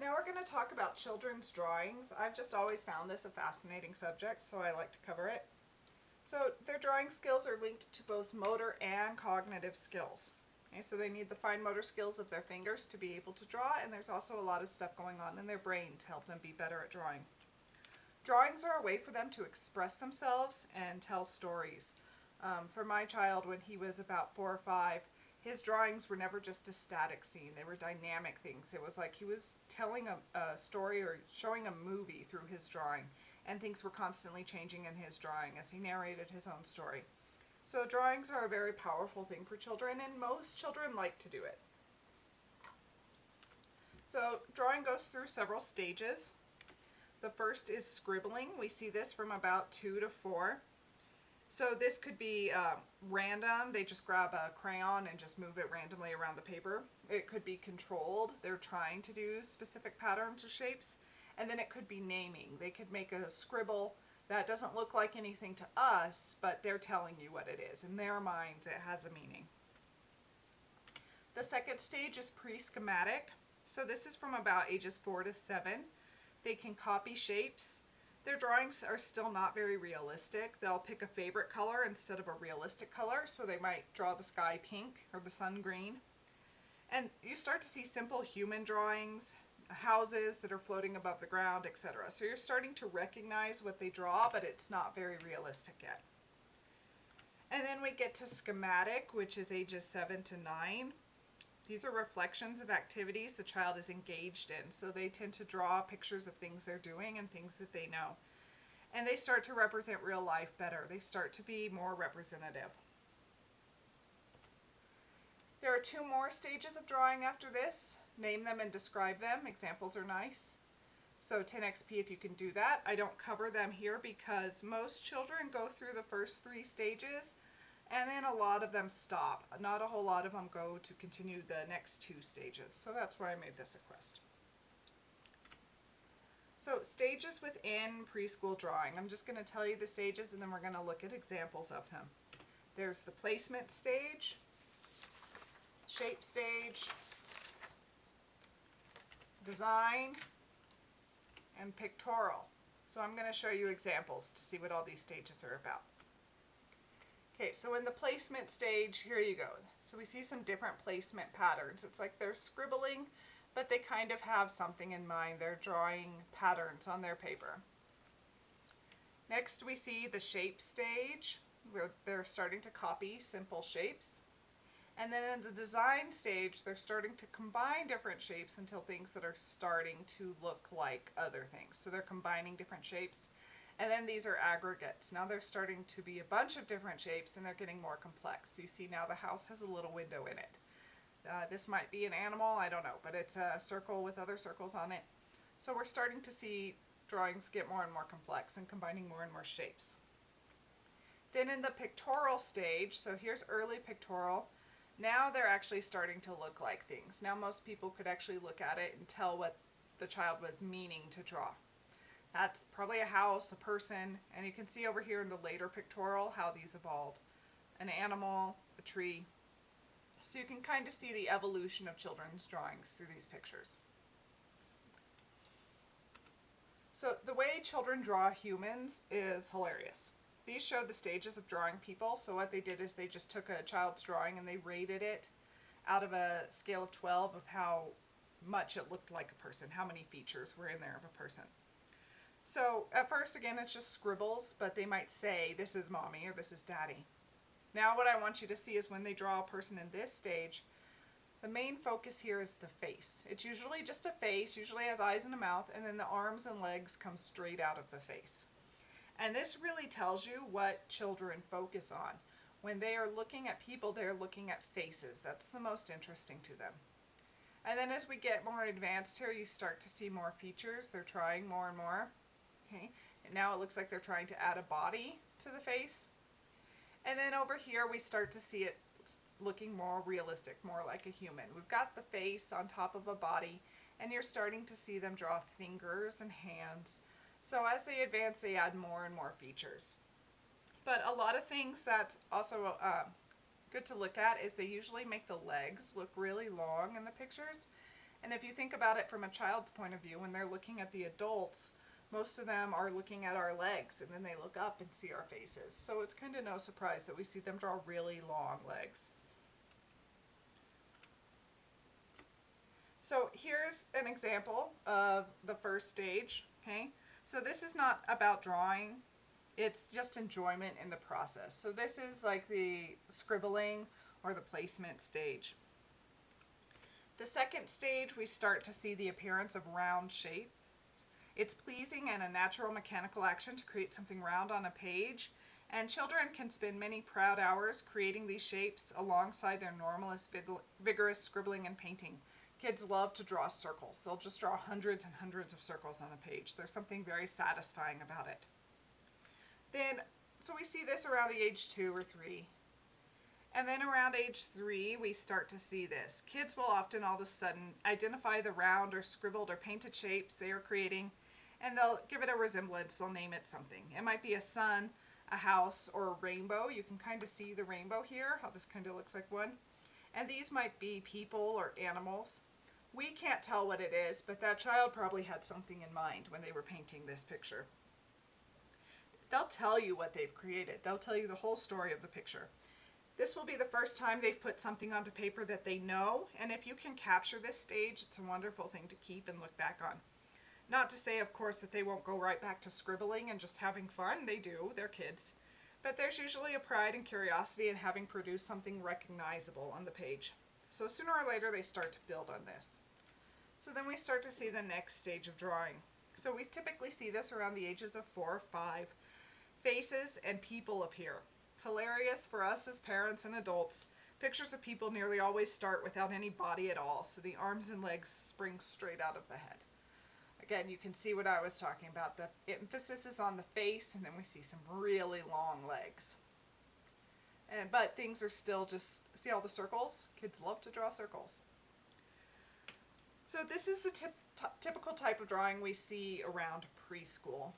now we're going to talk about children's drawings. I've just always found this a fascinating subject, so I like to cover it. So their drawing skills are linked to both motor and cognitive skills. Okay, so they need the fine motor skills of their fingers to be able to draw, and there's also a lot of stuff going on in their brain to help them be better at drawing. Drawings are a way for them to express themselves and tell stories. For my child, when he was about 4 or 5, his drawings were never just a static scene. They were dynamic things. It was like he was telling a story or showing a movie through his drawing, and things were constantly changing in his drawing as he narrated his own story. So drawings are a very powerful thing for children, and most children like to do it. So drawing goes through several stages. The first is scribbling. We see this from about 2 to 4. So this could be random. They just grab a crayon and just move it randomly around the paper. It could be controlled. They're trying to do specific patterns or shapes. And then it could be naming. They could make a scribble that doesn't look like anything to us, but they're telling you what it is. In their minds, it has a meaning. The second stage is pre-schematic. So this is from about ages 4 to 7. They can copy shapes. Their drawings are still not very realistic. They'll pick a favorite color instead of a realistic color, so they might draw the sky pink or the sun green. And you start to see simple human drawings, houses that are floating above the ground, etc. So you're starting to recognize what they draw, but it's not very realistic yet. And then we get to schematic, which is ages 7 to 9. These are reflections of activities the child is engaged in, so they tend to draw pictures of things they're doing and things that they know. And they start to represent real life better. They start to be more representative. There are 2 more stages of drawing after this. Name them and describe them. Examples are nice. So 10XP if you can do that. I don't cover them here because most children go through the first 3 stages and then a lot of them stop. Not a whole lot of them go to continue the next 2 stages. So that's why I made this a quest. So stages within preschool drawing. I'm just going to tell you the stages and then we're going to look at examples of them. There's the placement stage, shape stage, design, and pictorial. So I'm going to show you examples to see what all these stages are about. Okay, so in the placement stage, here you go. So we see some different placement patterns. It's like they're scribbling, but they kind of have something in mind. They're drawing patterns on their paper. Next we see the shape stage, where they're starting to copy simple shapes. And then in the design stage, they're starting to combine different shapes until things that are starting to look like other things. So they're combining different shapes. And then these are aggregates. Now they're starting to be a bunch of different shapes and they're getting more complex. So you see now the house has a little window in it. This might be an animal, I don't know, but it's a circle with other circles on it. So we're starting to see drawings get more and more complex and combining more and more shapes. Then in the pictorial stage, so here's early pictorial, now they're actually starting to look like things. Now most people could actually look at it and tell what the child was meaning to draw. That's probably a house, a person, and you can see over here in the later pictorial how these evolve. An animal, a tree. So you can kind of see the evolution of children's drawings through these pictures. So the way children draw humans is hilarious. These show the stages of drawing people. So what they did is they just took a child's drawing and they rated it out of a scale of 12 of how much it looked like a person, how many features were in there of a person. So at first, again, it's just scribbles, but they might say, this is mommy or this is daddy. Now what I want you to see is when they draw a person in this stage, the main focus here is the face. It's usually just a face, usually has eyes and a mouth, and then the arms and legs come straight out of the face. And this really tells you what children focus on. When they are looking at people, they're looking at faces. That's the most interesting to them. And then as we get more advanced here, you start to see more features. They're trying more and more. Okay, and now it looks like they're trying to add a body to the face. And then over here we start to see it looking more realistic, more like a human. We've got the face on top of a body, and you're starting to see them draw fingers and hands. So as they advance, they add more and more features. But a lot of things that's also good to look at is they usually make the legs look really long in the pictures. And if you think about it from a child's point of view, when they're looking at the adults, most of them are looking at our legs and then they look up and see our faces. So it's kind of no surprise that we see them draw really long legs. So here's an example of the first stage, okay? So this is not about drawing, it's just enjoyment in the process. So this is like the scribbling or the placement stage. The second stage, we start to see the appearance of round shapes. It's pleasing and a natural mechanical action to create something round on a page, and children can spend many proud hours creating these shapes alongside their normalist, vigorous scribbling and painting. Kids love to draw circles. They'll just draw hundreds and hundreds of circles on a page. There's something very satisfying about it. Then, so we see this around the age 2 or 3. And then around age 3, we start to see this. Kids will often all of a sudden identify the round or scribbled or painted shapes they are creating, and they'll give it a resemblance. They'll name it something. It might be a sun, a house, or a rainbow. You can kind of see the rainbow here, how this kind of looks like one. And these might be people or animals. We can't tell what it is, but that child probably had something in mind when they were painting this picture. They'll tell you what they've created. They'll tell you the whole story of the picture. This will be the first time they've put something onto paper that they know, and if you can capture this stage, it's a wonderful thing to keep and look back on. Not to say, of course, that they won't go right back to scribbling and just having fun. They do. They're kids. But there's usually a pride and curiosity in having produced something recognizable on the page. So sooner or later, they start to build on this. So then we start to see the next stage of drawing. So we typically see this around the ages of 4 or 5. Faces and people appear. Hilarious for us as parents and adults. Pictures of people nearly always start without any body at all, so the arms and legs spring straight out of the head. Again, you can see what I was talking about. The emphasis is on the face, and then we see some really long legs. But things are still just, see all the circles? Kids love to draw circles. So this is the typical type of drawing we see around preschool.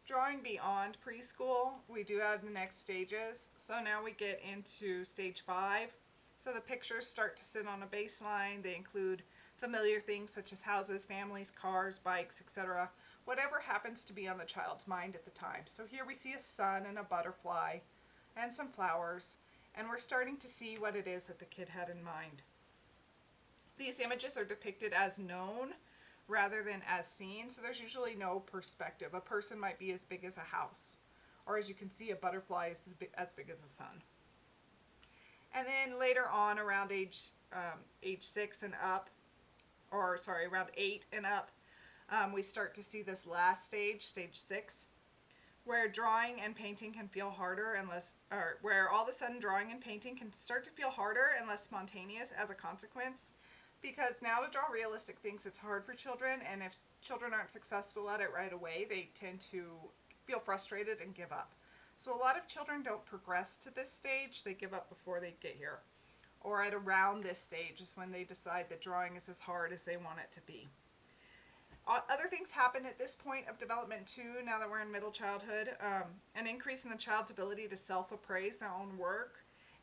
Drawing beyond preschool, we do have the next stages. So now we get into stage 5. So the pictures start to sit on a baseline. They include familiar things such as houses, families, cars, bikes, etc. Whatever happens to be on the child's mind at the time. So here we see a sun and a butterfly and some flowers, and we're starting to see what it is that the kid had in mind. These images are depicted as known rather than as seen, so there's usually no perspective. A person might be as big as a house, or as you can see, a butterfly is as big as a sun. And then later on, around age 6 and up, or sorry, around 8 and up, we start to see this last stage, stage 6, where drawing and painting can feel harder and less, or where all of a sudden drawing and painting can start to feel harder and less spontaneous as a consequence. Because now to draw realistic things, it's hard for children, and if children aren't successful at it right away, they tend to feel frustrated and give up. So a lot of children don't progress to this stage. They give up before they get here. Or at around this stage is when they decide that drawing is as hard as they want it to be. Other things happen at this point of development too, now that we're in middle childhood. An increase in the child's ability to self-appraise their own work,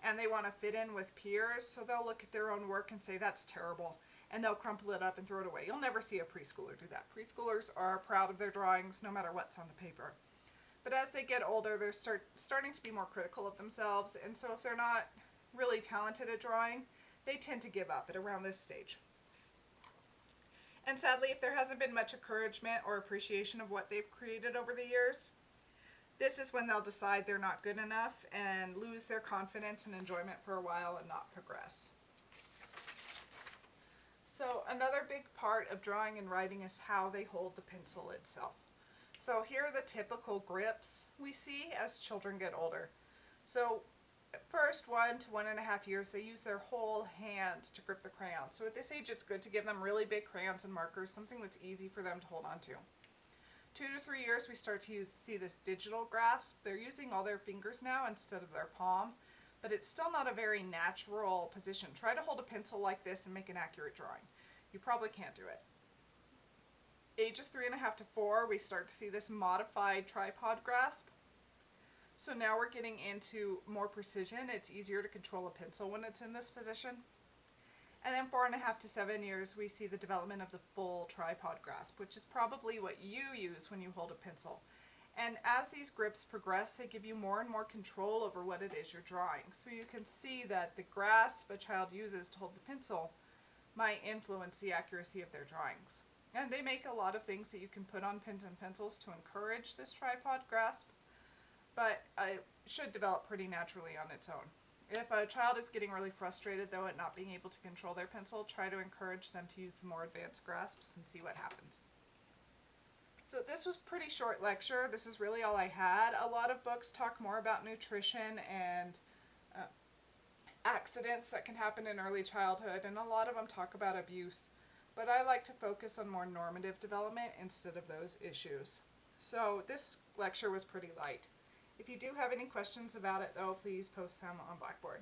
and they want to fit in with peers, so they'll look at their own work and say, that's terrible, and they'll crumple it up and throw it away. You'll never see a preschooler do that. Preschoolers are proud of their drawings no matter what's on the paper. But as they get older, they're starting to be more critical of themselves, and so if they're not really talented at drawing, they tend to give up at around this stage. And sadly, if there hasn't been much encouragement or appreciation of what they've created over the years, this is when they'll decide they're not good enough and lose their confidence and enjoyment for a while and not progress. So another big part of drawing and writing is how they hold the pencil itself. So here are the typical grips we see as children get older. So first 1 to 1.5 years, they use their whole hand to grip the crayon. So at this age, it's good to give them really big crayons and markers, something that's easy for them to hold on to. 2 to 3 years, we start to see this digital grasp. They're using all their fingers now instead of their palm, but it's still not a very natural position. Try to hold a pencil like this and make an accurate drawing. You probably can't do it. Ages 3.5 to 4, we start to see this modified tripod grasp. So now we're getting into more precision. It's easier to control a pencil when it's in this position. And then 4.5 to 7 years, we see the development of the full tripod grasp, which is probably what you use when you hold a pencil. And as these grips progress, they give you more and more control over what it is you're drawing. So you can see that the grasp a child uses to hold the pencil might influence the accuracy of their drawings. And they make a lot of things that you can put on pens and pencils to encourage this tripod grasp, but it should develop pretty naturally on its own. If a child is getting really frustrated though at not being able to control their pencil, try to encourage them to use the more advanced grasps and see what happens. So this was a pretty short lecture. This is really all I had. A lot of books talk more about nutrition and accidents that can happen in early childhood, and a lot of them talk about abuse. But I like to focus on more normative development instead of those issues. So this lecture was pretty light. If you do have any questions about it though, please post them on Blackboard.